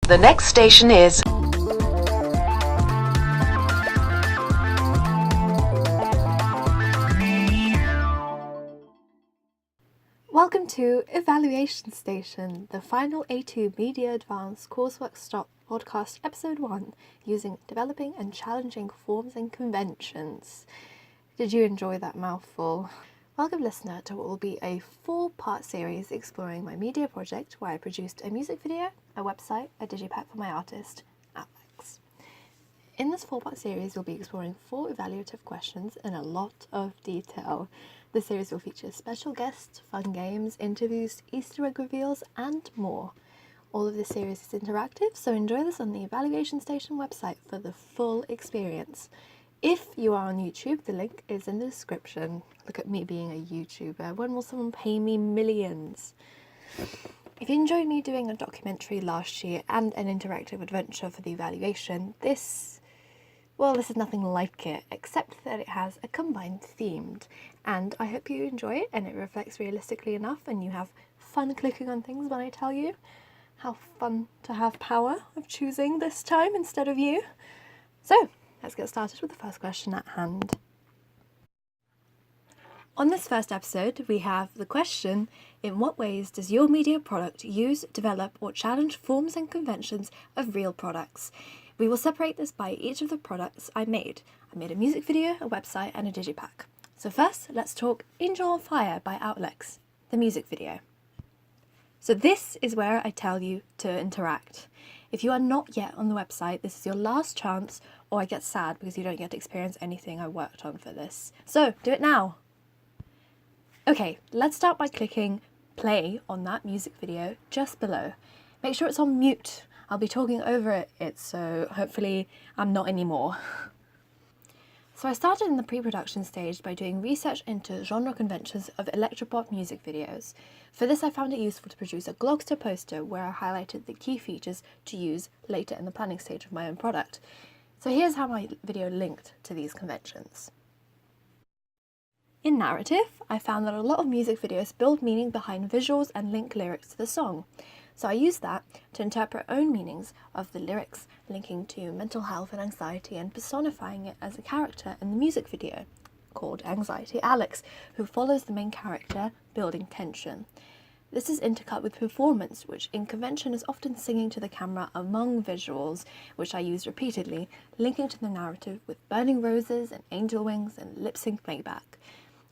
The next station is... Welcome to Evaluation Station, the final A2 Media Advanced Coursework Stop podcast episode 1, using developing and challenging forms and conventions. Did you enjoy that mouthful? Welcome listener to what will be a 4-part series exploring my media project where I produced a music video, a website, a digipack for my artist, Alex. In this 4-part series we'll be exploring 4 evaluative questions in a lot of detail. The series will feature special guests, fun games, interviews, Easter egg reveals and more. All of this series is interactive, so enjoy this on the Evaluation Station website for the full experience. If you are on YouTube, the link is in the description. Look at me being a YouTuber. When will someone pay me millions? If you enjoyed me doing a documentary last year and an interactive adventure for the evaluation, this is nothing like it, except that it has a combined themed. And I hope you enjoy it and it reflects realistically enough and you have fun clicking on things when I tell you. How fun to have power of choosing this time instead of you. So, let's get started with the first question at hand. On this first episode, we have the question, in what ways does your media product use, develop or challenge forms and conventions of real products? We will separate this by each of the products I made. I made a music video, a website and a digipack. So first, let's talk Angel on Fire by Outlets, the music video. So this is where I tell you to interact. If you are not yet on the website, this is your last chance, or I get sad because you don't get to experience anything I worked on for this. So do it now. Okay, let's start by clicking play on that music video just below. Make sure it's on mute. I'll be talking over it, so hopefully I'm not anymore. So I started in the pre-production stage by doing research into genre conventions of electropop music videos. For this I found it useful to produce a Glogster poster where I highlighted the key features to use later in the planning stage of my own product. So here's how my video linked to these conventions. In narrative, I found that a lot of music videos build meaning behind visuals and link lyrics to the song. So I used that to interpret own meanings of the lyrics, linking to mental health and anxiety and personifying it as a character in the music video, called Anxiety Alex, who follows the main character, building tension. This is intercut with performance, which in convention is often singing to the camera among visuals, which I use repeatedly, linking to the narrative with burning roses and angel wings and lip-sync playback.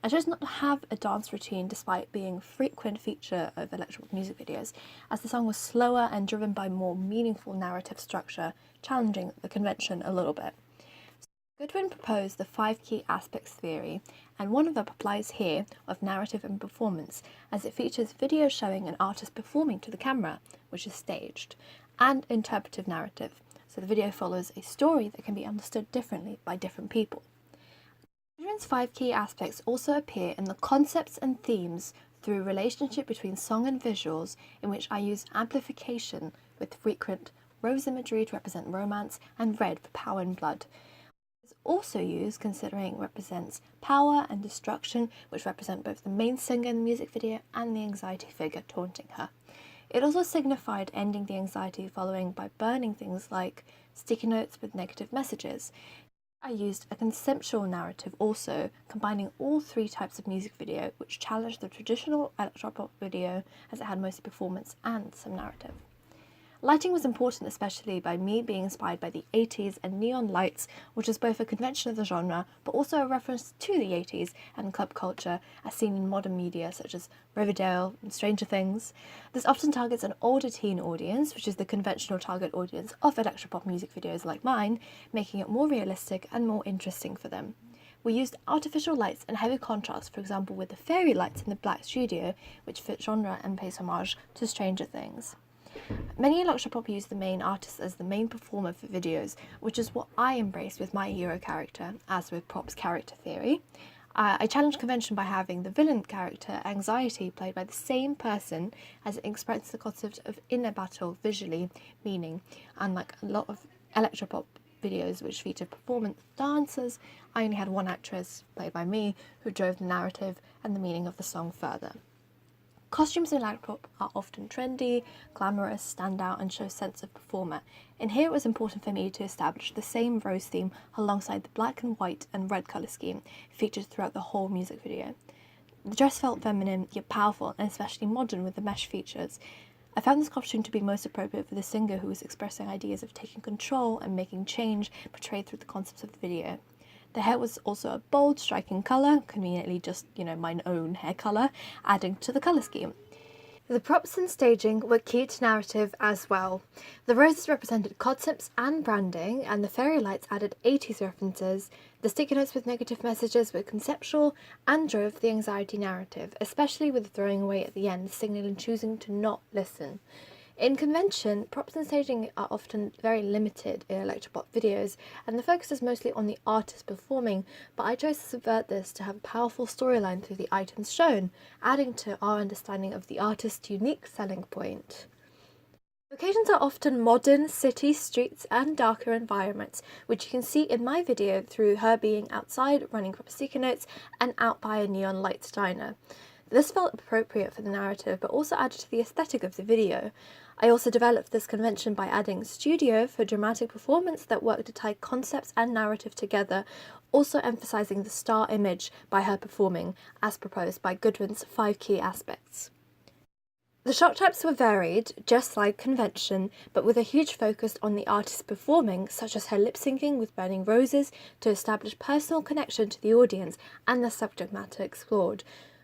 I chose not to have a dance routine despite being a frequent feature of electronic music videos, as the song was slower and driven by more meaningful narrative structure, challenging the convention a little bit. Goodwin proposed the 5 key aspects theory, and one of them applies here of narrative and performance, as it features video showing an artist performing to the camera, which is staged, and interpretive narrative, so the video follows a story that can be understood differently by different people. Goodwin's 5 key aspects also appear in the concepts and themes through relationship between song and visuals, in which I use amplification with frequent rose imagery to represent romance and red for power and blood. It's also used considering it represents power and destruction, which represent both the main singer in the music video and the anxiety figure taunting her. It also signified ending the anxiety following by burning things like sticky notes with negative messages. I used a conceptual narrative also, combining all 3 types of music video, which challenged the traditional electropop video as it had mostly performance and some narrative. Lighting was important, especially by me being inspired by the 80s and neon lights, which is both a convention of the genre, but also a reference to the 80s and club culture as seen in modern media such as Riverdale and Stranger Things. This often targets an older teen audience, which is the conventional target audience of electropop music videos like mine, making it more realistic and more interesting for them. We used artificial lights and heavy contrast, for example with the fairy lights in the Black Studio, which fit genre and pays homage to Stranger Things. Many electropop use the main artist as the main performer for videos, which is what I embraced with my hero character, as with Prop's character theory. I challenged convention by having the villain character, Anxiety, played by the same person as it expresses the concept of inner battle visually, meaning, unlike a lot of electropop videos which feature performance dancers, I only had one actress, played by me, who drove the narrative and the meaning of the song further. Costumes in Electropop are often trendy, glamorous, stand out and show sense of performer. And here it was important for me to establish the same rose theme alongside the black and white and red colour scheme featured throughout the whole music video. The dress felt feminine yet powerful and especially modern with the mesh features. I found this costume to be most appropriate for the singer who was expressing ideas of taking control and making change portrayed through the concepts of the video. The hair was also a bold, striking colour, conveniently just, my own hair colour, adding to the colour scheme. The props and staging were key to narrative as well. The roses represented concepts and branding, and the fairy lights added 80s references. The sticky notes with negative messages were conceptual and drove the anxiety narrative, especially with the throwing away at the end, signalling choosing to not listen. In convention, props and staging are often very limited in electropop videos, and the focus is mostly on the artist performing, but I chose to subvert this to have a powerful storyline through the items shown, adding to our understanding of the artist's unique selling point. Locations are often modern city streets and darker environments, which you can see in my video through her being outside running proper sticky notes and out by a neon lights diner. This felt appropriate for the narrative, but also added to the aesthetic of the video. I also developed this convention by adding studio for dramatic performance that worked to tie concepts and narrative together, also emphasising the star image by her performing, as proposed by Goodwin's 5 key aspects. The shot types were varied, just like convention, but with a huge focus on the artist performing, such as her lip-syncing with Burning Roses to establish personal connection to the audience and the subject matter explored.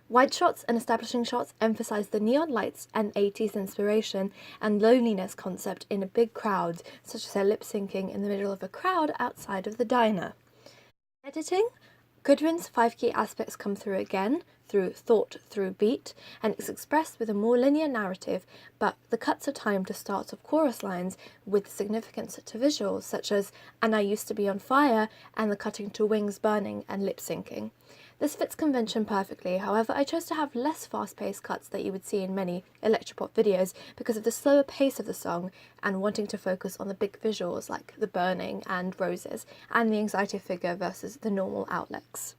Wide shots and establishing shots emphasise the neon lights and 80s inspiration and loneliness concept in a big crowd, such as her lip-syncing in the middle of a crowd outside of the diner. Editing. Goodwin's 5 key aspects come through again, through thought, through beat, and it's expressed with a more linear narrative, but the cuts are timed to starts of chorus lines with significance to visuals, such as "and I used to be on fire" and the cutting to wings burning and lip-syncing. This fits convention perfectly, however I chose to have less fast-paced cuts that you would see in many electropop videos because of the slower pace of the song and wanting to focus on the big visuals like the burning and roses and the anxiety figure versus the normal outlets.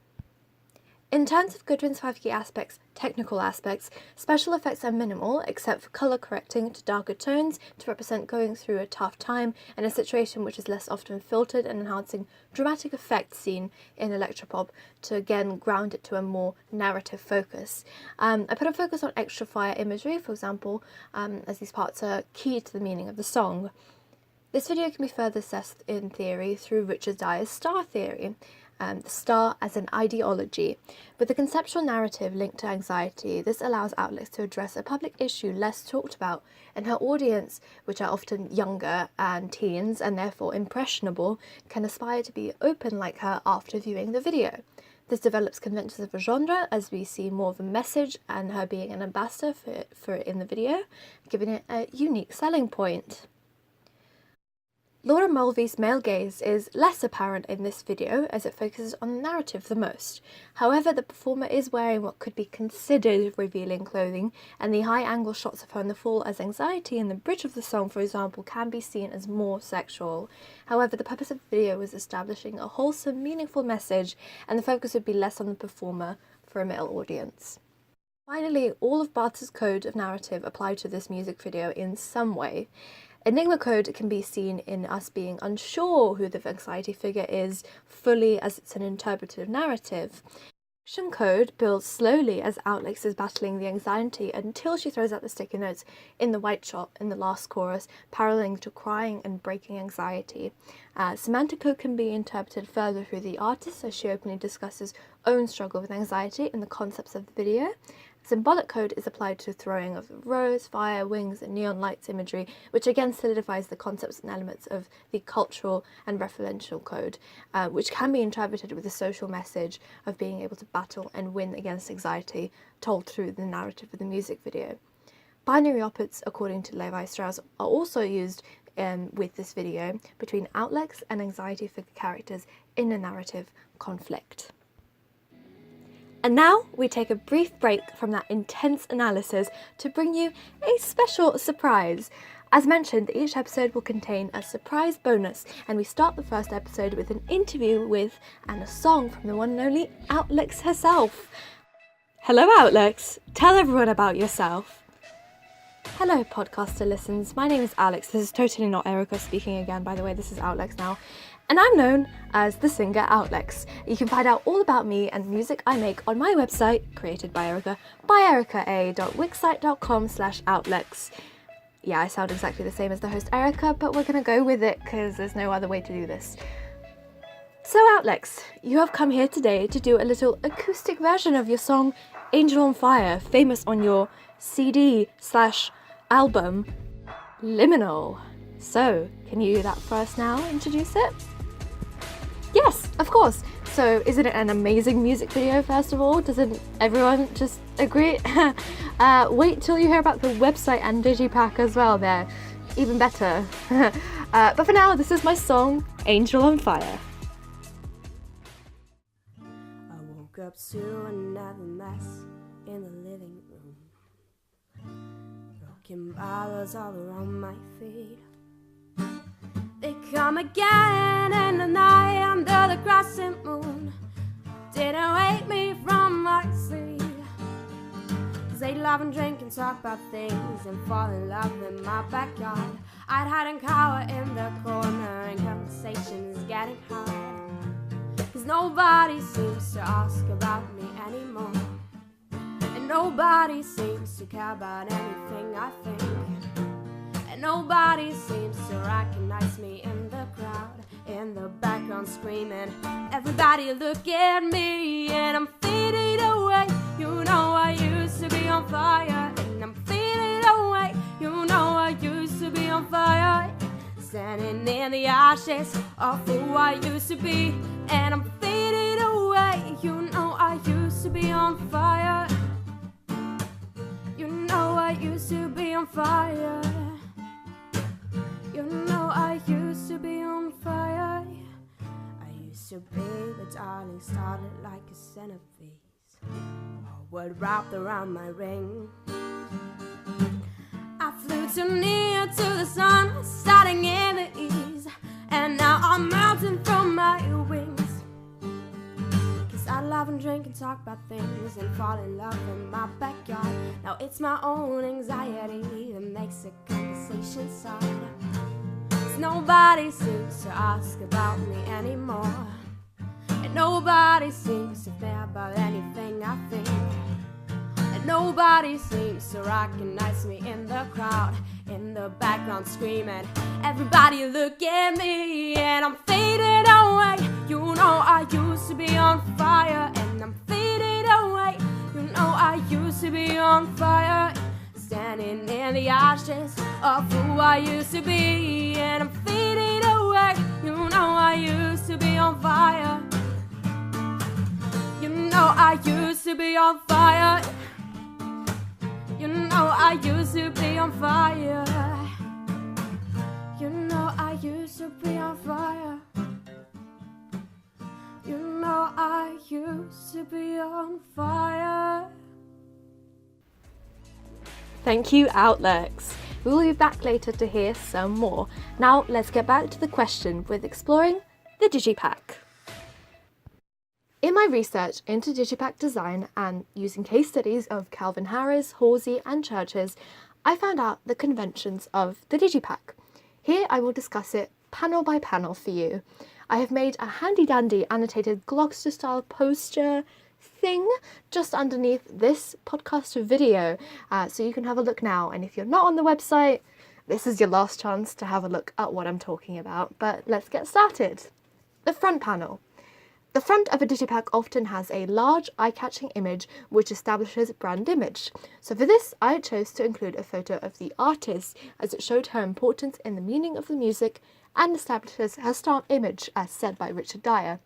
In terms of Goodwin's 5 key aspects, technical aspects, special effects are minimal except for colour correcting to darker tones to represent going through a tough time and a situation which is less often filtered and enhancing dramatic effects seen in electropop to again ground it to a more narrative focus. I put a focus on extra fire imagery, for example, as these parts are key to the meaning of the song. This video can be further assessed in theory through Richard Dyer's star theory. The star as an ideology. With the conceptual narrative linked to anxiety, this allows outlets to address a public issue less talked about, and her audience, which are often younger and teens and therefore impressionable, can aspire to be open like her after viewing the video. This develops conventions of a genre as we see more of a message and her being an ambassador for it in the video, giving it a unique selling point. Laura Mulvey's male gaze is less apparent in this video as it focuses on the narrative the most. However, the performer is wearing what could be considered revealing clothing, and the high angle shots of her in the fall as anxiety in the bridge of the song, for example, can be seen as more sexual. However, the purpose of the video was establishing a wholesome, meaningful message, and the focus would be less on the performer for a male audience. Finally, all of Bart's code of narrative applied to this music video in some way. Enigma code can be seen in us being unsure who the anxiety figure is fully as it's an interpretive narrative. Action code builds slowly as Outlix is battling the anxiety until she throws out the sticky notes in the white shot in the last chorus, paralleling to crying and breaking anxiety. Semantic code can be interpreted further through the artist as she openly discusses own struggle with anxiety in the concepts of the video. Symbolic code is applied to throwing of the rose, fire, wings, and neon lights imagery, which again solidifies the concepts and elements of the cultural and referential code, which can be interpreted with a social message of being able to battle and win against anxiety, told through the narrative of the music video. Binary opposites, according to Levi Strauss, are also used with this video between Outlix and anxiety figure characters in a narrative conflict. And now we take a brief break from that intense analysis to bring you a special surprise. As mentioned, each episode will contain a surprise bonus, and we start the first episode with an interview with and a song from the one and only Outlix herself. Hello, Outlets. Tell everyone about yourself. Hello, podcaster listens. My name is Alex. This is totally not Erica speaking again, by the way. This is Outlets now. And I'm known as the singer Outlets. You can find out all about me and music I make on my website, created by Erica, byerica.wixsite.com/outlets. Yeah, I sound exactly the same as the host Erica, but we're going to go with it because there's no other way to do this. So Outlets, you have come here today to do a little acoustic version of your song Angel on Fire, famous on your CD/album Liminal. So, can you do that for us now? Introduce it? Yes, of course. So, isn't it an amazing music video, first of all? Doesn't everyone just agree? Wait till you hear about the website and digipack as well, they're even better. But for now, this is my song, Angel on Fire. I woke up to another mess in the living room. Broken bottles all around my feet. They come again in the night under the crescent moon. Didn't wake me from my sleep. 'Cause they love and drink and talk about things and fall in love in my backyard. I'd hide and cower in the corner and conversations getting hard. 'Cause nobody seems to ask about me anymore. And nobody seems to care about anything I think. And nobody seems to recognize me in the crowd, in the background screaming. Everybody look at me and I'm fading away. You know I used to be on fire. And I'm fading away. You know I used to be on fire. Standing in the ashes of who I used to be. And I'm fading away. You know I used to be on fire. You know I used to be on fire. You know I used to be on fire. I used to be the darling, started like a centipede. Word wrapped around my ring. I flew too near to the sun, starting in the east. And now I'm melting from my wings. 'Cause I love and drink and talk about things and fall in love in my backyard. Now it's my own anxiety that makes the conversation sad. 'Cause nobody seems to ask about me anymore. And nobody seems to care about anything I think. And nobody seems to recognize me in the crowd, in the background screaming. Everybody look at me and I'm fading away. You know I used to be on fire. And I'm fading away. You know I used to be on fire. Standing in the ashes of who I used to be. And I'm fading away. You know I used to be on fire. You know I used to be on fire. You know I used to be on fire. You know I used to be on fire. You know I used to be on fire. Thank you, Outlets. We will be back later to hear some more. Now, let's get back to the question with exploring the digipack. In my research into digipack design and using case studies of Calvin Harris, Halsey and Churches, I found out the conventions of the digipack. Here I will discuss it panel by panel for you. I have made a handy dandy annotated Glogster style poster thing just underneath this podcast video, so you can have a look now. And if you're not on the website, this is your last chance to have a look at what I'm talking about. But let's get started. The front panel. The front of a digipack often has a large eye-catching image which establishes brand image. So for this, I chose to include a photo of the artist as it showed her importance in the meaning of the music and establishes her star image as said by Richard Dyer.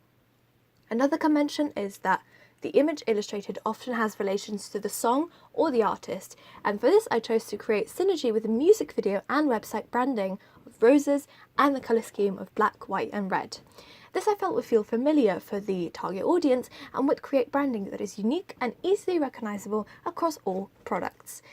Another convention is that the image illustrated often has relations to the song or the artist, and for this I chose to create synergy with the music video and website branding of roses and the colour scheme of black, white and red. This I felt would feel familiar for the target audience and would create branding that is unique and easily recognisable across all products.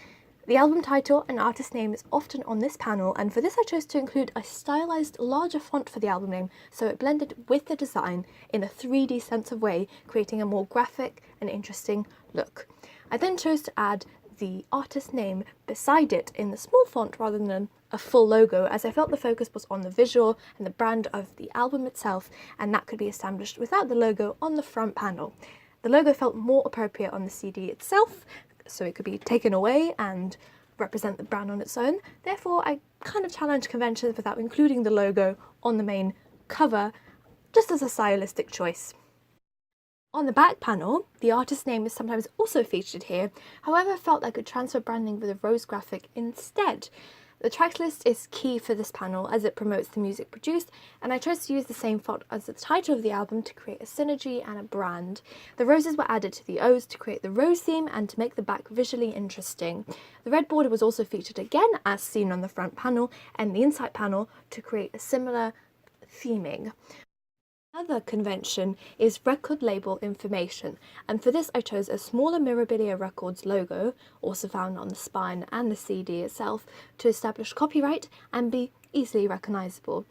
The album title and artist name is often on this panel, and for this I chose to include a stylized larger font for the album name so it blended with the design in a 3D sense of way, creating a more graphic and interesting look. I then chose to add the artist name beside it in the small font rather than a full logo, as I felt the focus was on the visual and the brand of the album itself, and that could be established without the logo on the front panel. The logo felt more appropriate on the CD itself, so it could be taken away and represent the brand on its own. Therefore, I kind of challenged conventions without including the logo on the main cover, just as a stylistic choice. On the back panel, the artist name is sometimes also featured here, however I felt I could transfer branding with a rose graphic instead. The track list is key for this panel as it promotes the music produced, and I chose to use the same font as the title of the album to create a synergy and a brand. The roses were added to the O's to create the rose theme and to make the back visually interesting. The red border was also featured again as seen on the front panel and the inside panel to create a similar theming. Another convention is record label information, and for this I chose a smaller Mirabilia Records logo, also found on the spine and the CD itself, to establish copyright and be easily recognisable.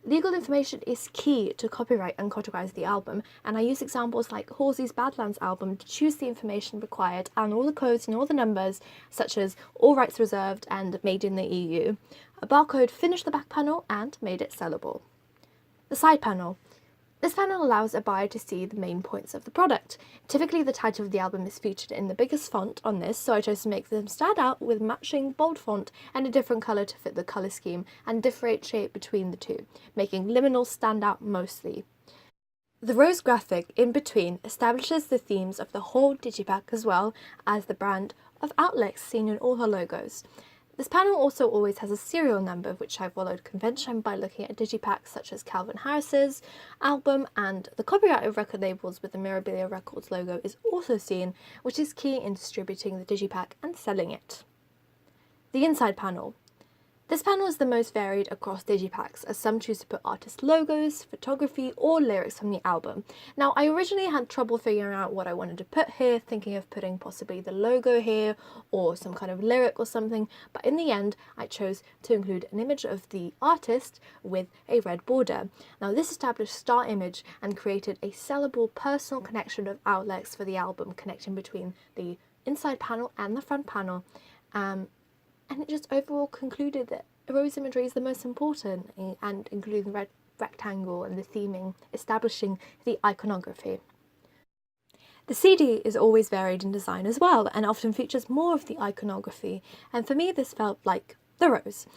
Legal information is key to copyright and categorize the album, and I use examples like Halsey's Badlands album to choose the information required and all the codes and all the numbers, such as all rights reserved and made in the EU. A barcode finished the back panel and made it sellable. The side panel. This panel allows a buyer to see the main points of the product. Typically the title of the album is featured in the biggest font on this, so I chose to make them stand out with matching bold font and a different colour to fit the colour scheme and differentiate between the two, making liminals stand out mostly. The rose graphic in between establishes the themes of the whole digipack as well as the brand of Outlets seen in all her logos. This panel also always has a serial number, which I followed convention by looking at digipacks such as Calvin Harris's album, and the copyright of record labels with the Mirabilia Records logo is also seen, which is key in distributing the digipack and selling it. The inside panel. This panel is the most varied across digipacks, as some choose to put artist logos, photography, or lyrics from the album. Now, I originally had trouble figuring out what I wanted to put here, thinking of putting possibly the logo here, or some kind of lyric or something, but in the end, I chose to include an image of the artist with a red border. Now, this established star image and created a sellable personal connection of outlets for the album, connecting between the inside panel and the front panel. And it just overall concluded that rose imagery is the most important, and including the red rectangle and the theming, establishing the iconography. The CD is always varied in design as well, and often features more of the iconography, and for me this felt like the rose.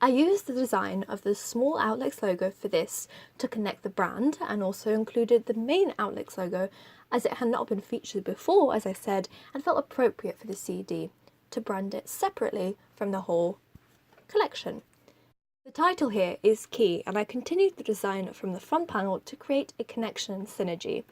I used the design of the small Outlets logo for this to connect the brand, and also included the main Outlets logo as it had not been featured before, as I said, and felt appropriate for the CD, to brand it separately from the whole collection. The title here is key, and I continued the design from the front panel to create a connection and synergy.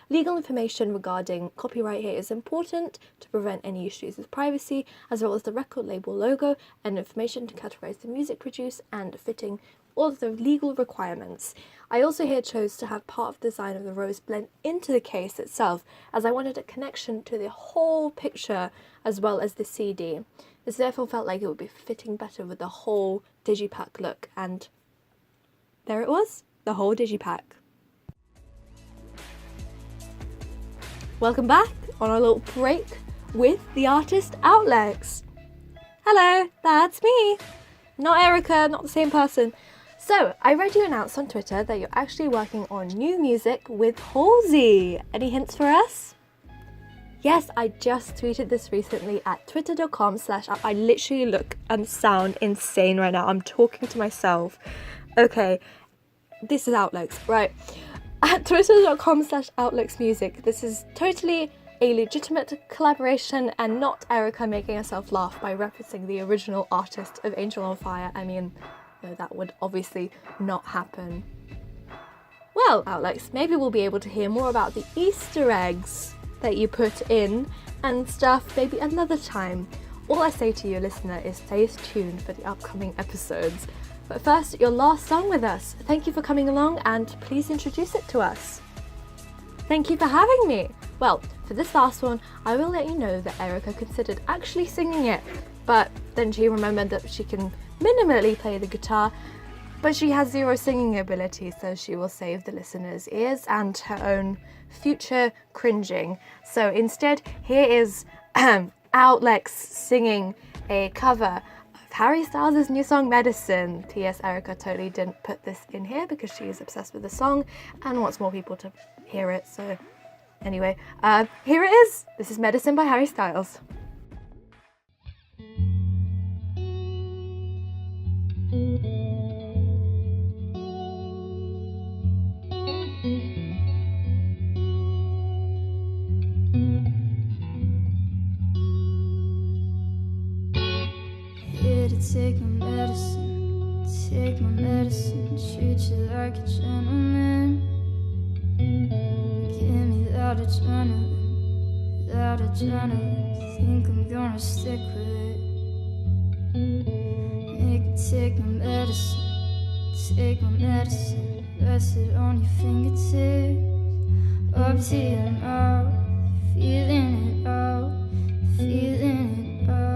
Legal information regarding copyright here is important to prevent any issues with privacy, as well as the record label logo and information to categorize the music produced and fitting all of the legal requirements. I also here chose to have part of the design of the rose blend into the case itself, as I wanted a connection to the whole picture as well as the CD. This therefore felt like it would be fitting better with the whole digipack look, and there it was, the whole digipack. Welcome back on our little break with the artist Outlets. Hello, that's me. Not Erica, not the same person. So, I read you announce on Twitter that you're actually working on new music with Halsey. Any hints for us? Yes, I just tweeted this recently at twitter.com/. I literally look and sound insane right now. I'm talking to myself. Okay, this is Outlets, right? At twitter.com/outletsmusic. This is totally a legitimate collaboration and not Erica making herself laugh by referencing the original artist of Angel on Fire. I mean, no, that would obviously not happen. Well, Outlets, maybe we'll be able to hear more about the Easter eggs that you put in and stuff maybe another time. All I say to you, listener, is stay tuned for the upcoming episodes. But first, your last song with us. Thank you for coming along, and please introduce it to us. Thank you for having me. Well, for this last one, I will let you know that Erica considered actually singing it, but then she remembered that she can minimally play the guitar, but she has zero singing ability, so she will save the listener's ears and her own future cringing. So instead, here is Outlex singing a cover of Harry Styles' new song Medicine. T.S. Erica totally didn't put this in here because she is obsessed with the song and wants more people to hear it. So anyway, here it is. This is Medicine by Harry Styles. Take my medicine, treat you like a gentleman. Give me that adrenaline, think I'm gonna stick with it. You can take my medicine, rest it on your fingertips. Up to you now, feeling it out, feeling it out.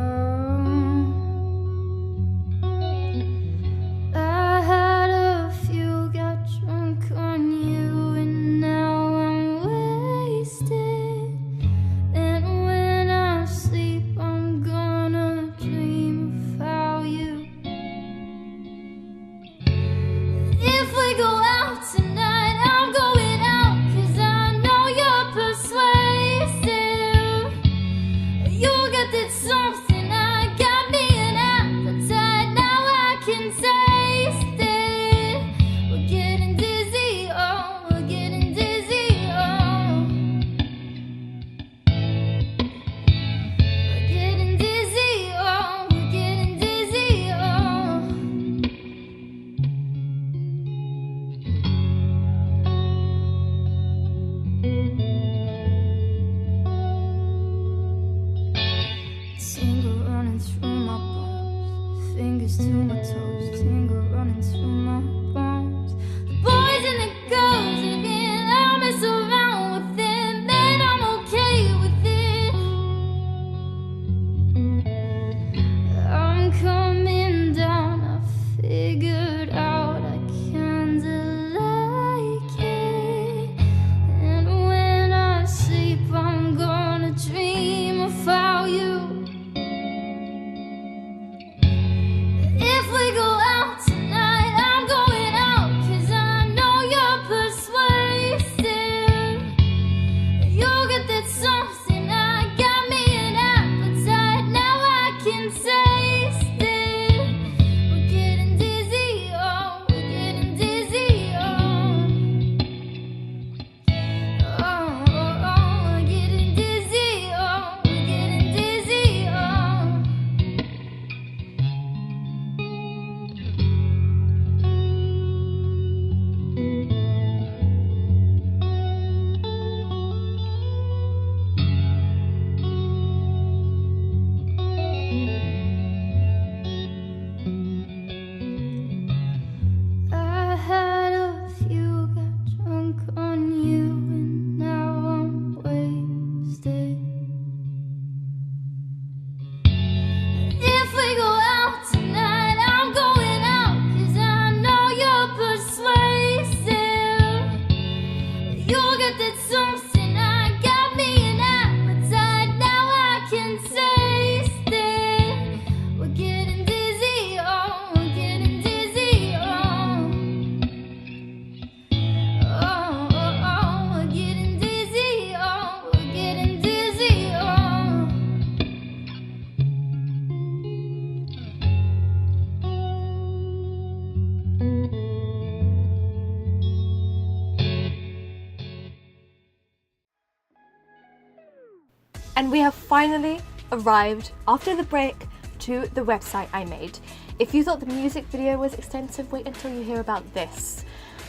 And we have finally arrived, after the break, to the website I made. If you thought the music video was extensive, wait until you hear about this.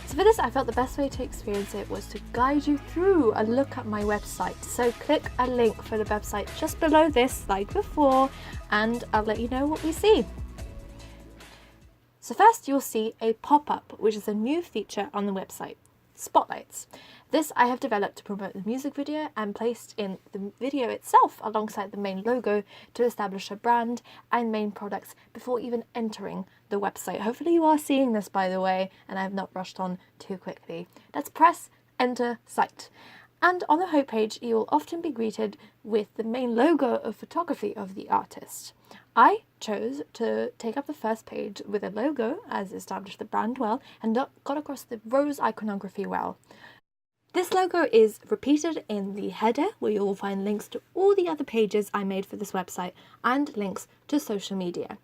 So for this, I felt the best way to experience it was to guide you through a look at my website. So click a link for the website just below this, like before, and I'll let you know what we see. So first, you'll see a pop-up, which is a new feature on the website. spotlights. This I have developed to promote the music video and placed in the video itself alongside the main logo to establish a brand and main products before even entering the website. Hopefully you are seeing this, by the way, and I have not rushed on too quickly. Let's press enter site. And on the homepage, you will often be greeted with the main logo of photography of the artist. I chose to take up the first page with a logo, as established the brand well, and got across the rose iconography well. This logo is repeated in the header, where you will find links to all the other pages I made for this website and links to social media.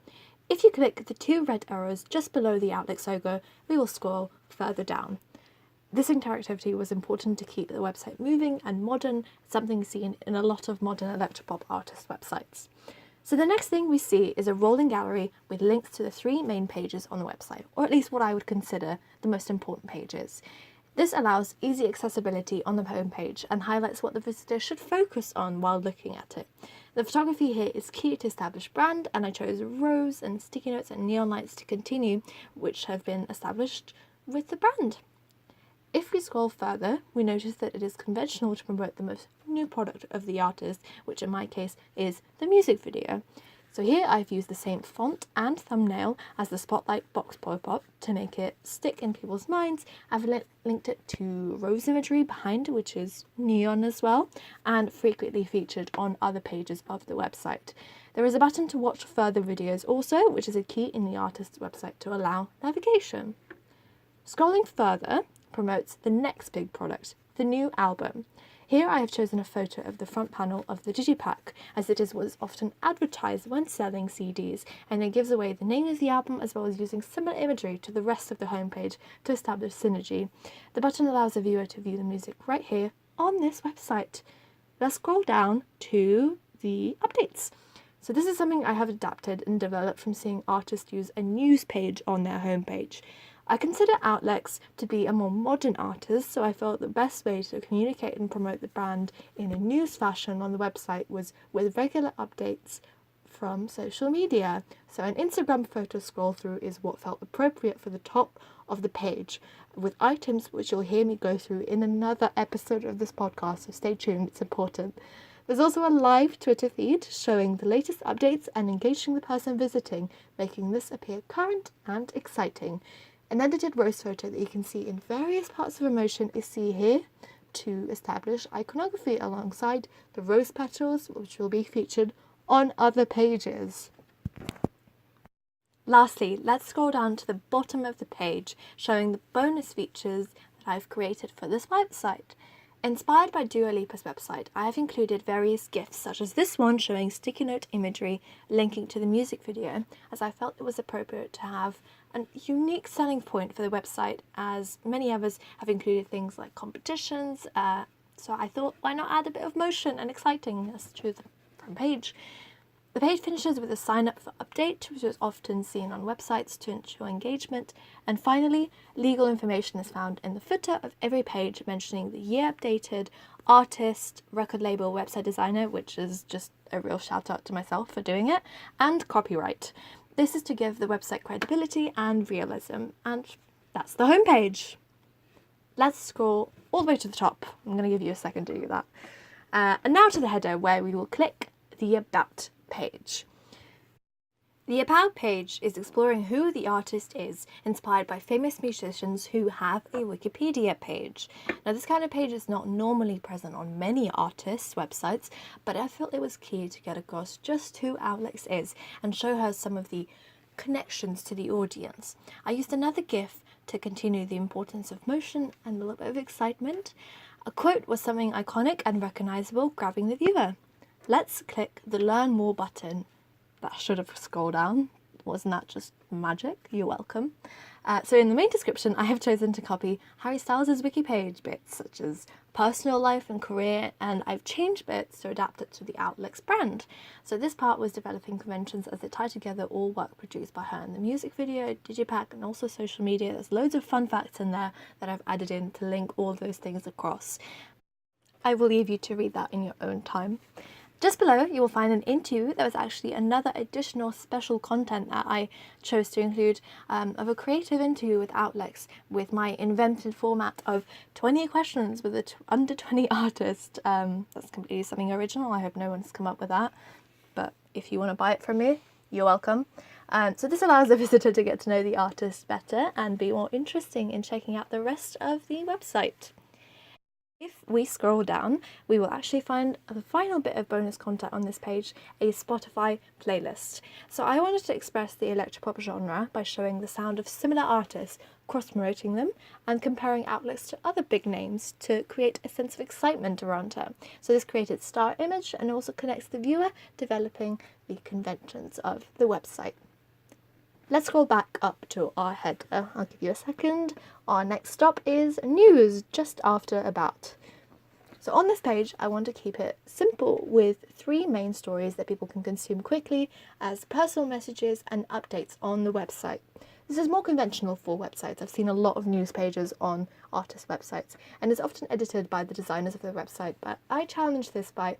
If you click the 2 red arrows just below the Outlix logo, we will scroll further down. This interactivity was important to keep the website moving and modern, something seen in a lot of modern electropop artist websites. So the next thing we see is a rolling gallery with links to the 3 main pages on the website, or at least what I would consider the most important pages. This allows easy accessibility on the homepage and highlights what the visitor should focus on while looking at it. The photography here is key to establish brand, and I chose rose and sticky notes and neon lights to continue, which have been established with the brand. If we scroll further, we notice that it is conventional to promote the most new product of the artist, which in my case is the music video. So here I've used the same font and thumbnail as the spotlight box pop-up to make it stick in people's minds. I've linked it to rose imagery behind, which is neon as well, and frequently featured on other pages of the website. There is a button to watch further videos also, which is a key in the artist's website to allow navigation. Scrolling further promotes the next big product, the new album. Here I have chosen a photo of the front panel of the Digipack, as it is what is often advertised when selling CDs, and it gives away the name of the album as well as using similar imagery to the rest of the homepage to establish synergy. The button allows the viewer to view the music right here on this website. Let's scroll down to the updates. So this is something I have adapted and developed from seeing artists use a news page on their homepage. I consider Outlix to be a more modern artist, so I felt the best way to communicate and promote the brand in a news fashion on the website was with regular updates from social media. So an Instagram photo scroll through is what felt appropriate for the top of the page, with items which you'll hear me go through in another episode of this podcast, so stay tuned, it's important. There's also a live Twitter feed showing the latest updates and engaging the person visiting, making this appear current and exciting. An edited rose photo that you can see in various parts of emotion is seen here to establish iconography alongside the rose petals, which will be featured on other pages. Lastly, let's scroll down to the bottom of the page, showing the bonus features that I've created for this website. Inspired by Dua Lipa's website, I have included various GIFs, such as this one showing sticky note imagery linking to the music video, as I felt it was appropriate to have a unique selling point for the website, as many others have included things like competitions, so I thought, why not add a bit of motion and excitingness to the front page. The page finishes with a sign up for update, which is often seen on websites to ensure engagement. And finally, legal information is found in the footer of every page, mentioning the year updated, artist, record label, website designer, which is just a real shout out to myself for doing it, and copyright. This is to give the website credibility and realism, and that's the homepage. Let's scroll all the way to the top. I'm going to give you a second to do that. And now to the header, where we will click the About page. The About page is exploring who the artist is, inspired by famous musicians who have a Wikipedia page. Now, this kind of page is not normally present on many artists' websites, but I felt it was key to get across just who Outlix is and show her some of the connections to the audience. I used another GIF to continue the importance of motion and a little bit of excitement. A quote was something iconic and recognizable, grabbing the viewer. Let's click the Learn More button. That should have scrolled down. Wasn't that just magic? You're welcome. So in the main description, I have chosen to copy Harry Styles' wiki page bits, such as personal life and career, and I've changed bits to adapt it to the Outlix brand. So this part was developing conventions as it tied together all work produced by her in the music video, Digipack, and also social media. There's loads of fun facts in there that I've added in to link all those things across. I will leave you to read that in your own time. Just below, you will find an interview. There was actually another additional special content that I chose to include of a creative interview with Outlets with my invented format of 20 questions with under 20 artists. That's completely something original. I hope no one's come up with that. But if you want to buy it from me, you're welcome. So this allows the visitor to get to know the artist better and be more interesting in checking out the rest of the website. If we scroll down, we will actually find the final bit of bonus content on this page, a Spotify playlist. So I wanted to express the electropop genre by showing the sound of similar artists, cross-promoting them, and comparing Outlets to other big names to create a sense of excitement around her. So this created star image and also connects the viewer, developing the conventions of the website. Let's scroll back up to our header. I'll give you a second. Our next stop is news, just after about. So on this page, I want to keep it simple with 3 main stories that people can consume quickly as personal messages and updates on the website. This is more conventional for websites. I've seen a lot of news pages on artist websites, and it's often edited by the designers of the website, but I challenge this by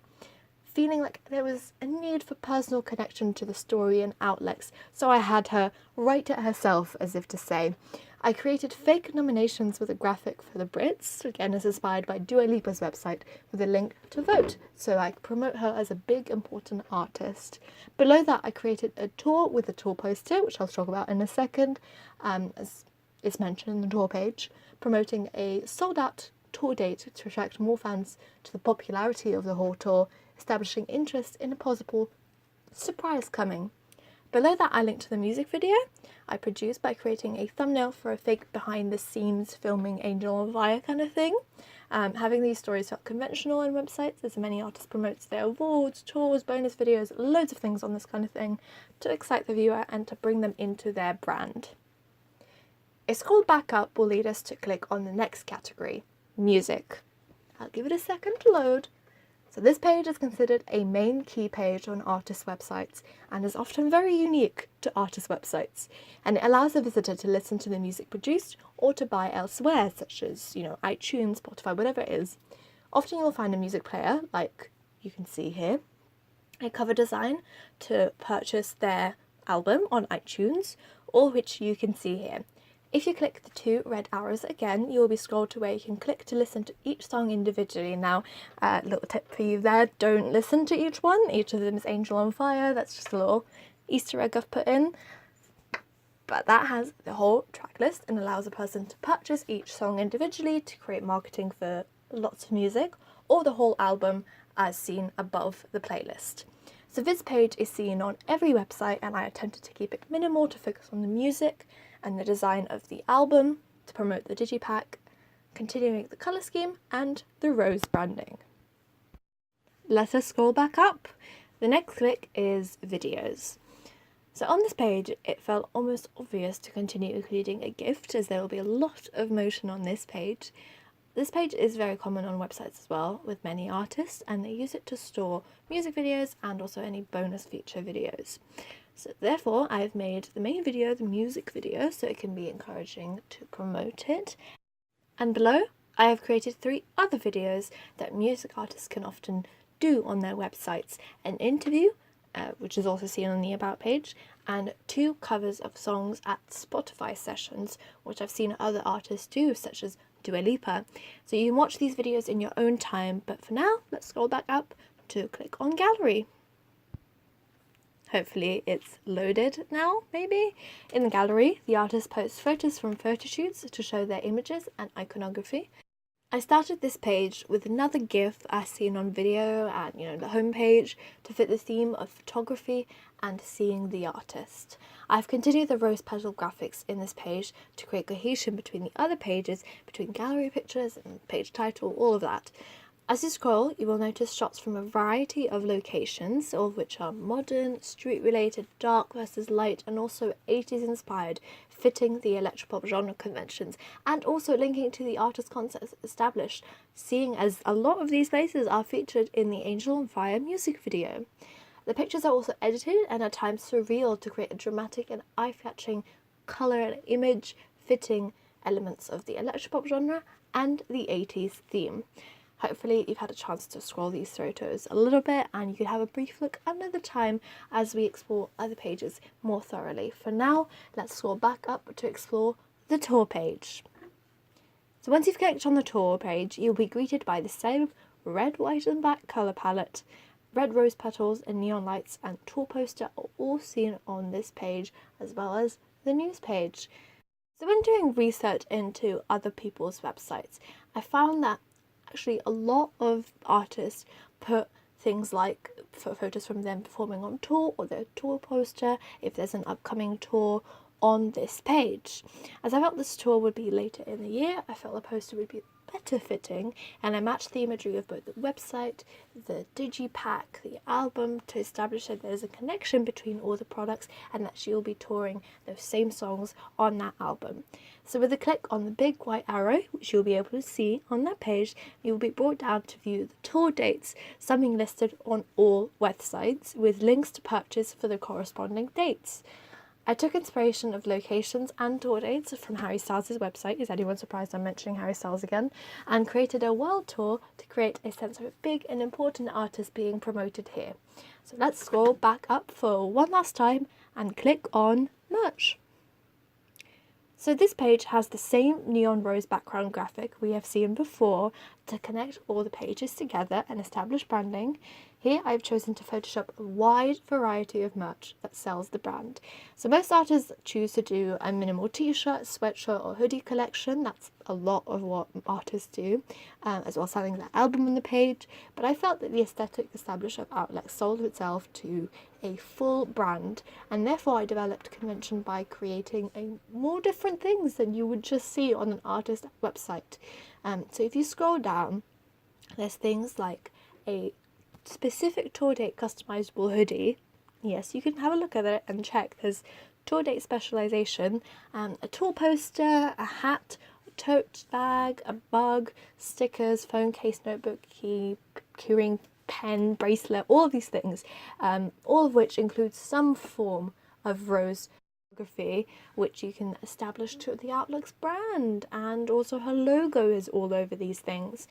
feeling like there was a need for personal connection to the story and Outlets, so I had her write it herself, as if to say. I created fake nominations with a graphic for the Brits, again as inspired by Dua Lipa's website, with a link to vote, so I promote her as a big important artist. Below that I created a tour with a tour poster, which I'll talk about in a second, as is mentioned in the tour page, promoting a sold-out tour date to attract more fans to the popularity of the whole tour, establishing interest in a possible surprise coming. Below that I linked to the music video I produced by creating a thumbnail for a fake behind the scenes filming Angel on Fire kind of thing. Having these stories felt conventional on websites as many artists promote their awards, tours, bonus videos, loads of things on this kind of thing to excite the viewer and to bring them into their brand. A scroll back up will lead us to click on the next category, music. I'll give it a second to load. So this page is considered a main key page on artist websites and is often very unique to artist websites, and it allows a visitor to listen to the music produced or to buy elsewhere, such as, iTunes, Spotify, whatever it is. Often you'll find a music player, like you can see here, a cover design to purchase their album on iTunes, or which you can see here. If you click the 2 red arrows again, you will be scrolled to where you can click to listen to each song individually. Now, little tip for you there, don't listen to each one. Each of them is Angel on Fire. That's just a little Easter egg I've put in. But that has the whole track list and allows a person to purchase each song individually to create marketing for lots of music, or the whole album as seen above the playlist. So this page is seen on every website, and I attempted to keep it minimal to focus on the music and the design of the album to promote the digipack, continuing the colour scheme and the rose branding. Let us scroll back up. The next click is videos. So on this page, it felt almost obvious to continue including a gift, as there will be a lot of motion on this page. This page is very common on websites as well, with many artists, and they use it to store music videos and also any bonus feature videos. So therefore, I've made the main video the music video, so it can be encouraging to promote it. And below, I have created 3 other videos that music artists can often do on their websites. An interview, which is also seen on the About page, and 2 covers of songs at Spotify sessions, which I've seen other artists do, such as Dua Lipa. So you can watch these videos in your own time, but for now, let's scroll back up to click on gallery. Hopefully it's loaded now, maybe. In the gallery, the artist posts photos from photo shoots to show their images and iconography. I started this page with another GIF as seen on video and, the homepage to fit the theme of photography and seeing the artist. I've continued the rose petal graphics in this page to create cohesion between the other pages, between gallery pictures and page title, all of that. As you scroll, you will notice shots from a variety of locations, all of which are modern, street-related, dark versus light, and also 80s inspired, fitting the electropop genre conventions, and also linking to the artist concepts established, seeing as a lot of these places are featured in the Angel on Fire music video. The pictures are also edited and at times surreal to create a dramatic and eye-catching colour and image fitting elements of the electropop genre and the 80s theme. Hopefully you've had a chance to scroll these photos a little bit and you can have a brief look another time as we explore other pages more thoroughly. For now, let's scroll back up to explore the tour page. So once you've clicked on the tour page, you'll be greeted by the same red, white and black colour palette. Red rose petals and neon lights and tour poster are all seen on this page, as well as the news page. So when doing research into other people's websites, I found that actually a lot of artists put things like photos from them performing on tour or their tour poster, if there's an upcoming tour, on this page. As I felt this tour would be later in the year, I felt the poster would be better fitting, and I matched the imagery of both the website, the digipack, the album to establish that there's a connection between all the products and that she'll be touring those same songs on that album. So with a click on the big white arrow, which you'll be able to see on that page, you'll be brought down to view the tour dates, something listed on all websites with links to purchase for the corresponding dates. I took inspiration of locations and tour dates from Harry Styles' website. Is anyone surprised I'm mentioning Harry Styles again? And created a world tour to create a sense of a big and important artist being promoted here. So let's scroll back up for one last time and click on merch. So this page has the same neon rose background graphic we have seen before to connect all the pages together and establish branding. Here I've chosen to Photoshop a wide variety of merch that sells the brand. So most artists choose to do a minimal t-shirt, sweatshirt or hoodie collection. That's a lot of what artists do, as well as selling their album on the page. But I felt that the aesthetic established of Outlet sold itself to a full brand, and therefore I developed convention by creating more different things than you would just see on an artist website. So if you scroll down, there's things like a specific tour date customizable hoodie. Yes, you can have a look at it and check. There's tour date specialization, a tour poster, a hat, a tote bag, a mug, stickers, phone case, notebook, keyring, pen, bracelet, all of these things, all of which include some form of rose photography, which you can establish to the Outlook's brand, and also her logo is all over these things.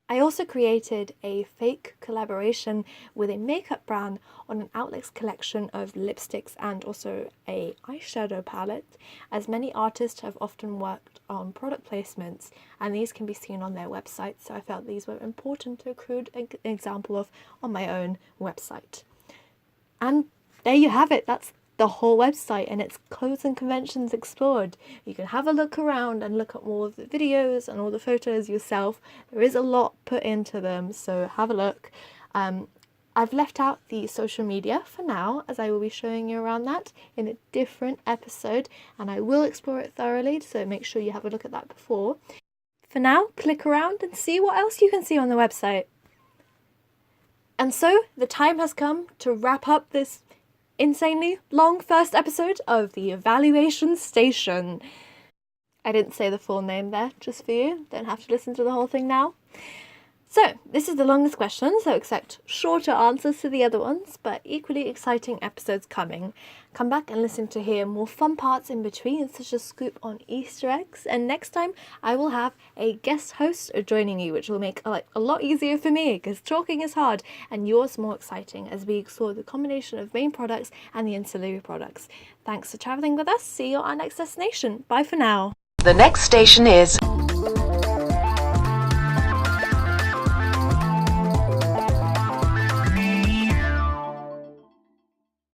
I also created a fake collaboration with a makeup brand on an Outlook's collection of lipsticks and also a eyeshadow palette, as many artists have often worked on product placements and these can be seen on their website, so I felt these were important to include an example of on my own website. And there you have it, that's the whole website and its clothes and conventions explored. You can have a look around and look at all of the videos and all the photos yourself. There is a lot put into them, so have a look. I've left out the social media for now, as I will be showing you around that in a different episode, and I will explore it thoroughly, so make sure you have a look at that before. For now, click around and see what else you can see on the website. And so the time has come to wrap up this insanely long first episode of the Evaluation Station. I didn't say the full name there, just for you. Don't have to listen to the whole thing now. So, this is the longest question, so expect shorter answers to the other ones, but equally exciting episodes coming. Come back and listen to hear more fun parts in between, such as scoop on Easter eggs, and next time I will have a guest host joining you, which will make life a lot easier for me, because talking is hard, and yours more exciting as we explore the combination of main products and the ancillary products. Thanks for travelling with us, see you at our next destination. Bye for now. The next station is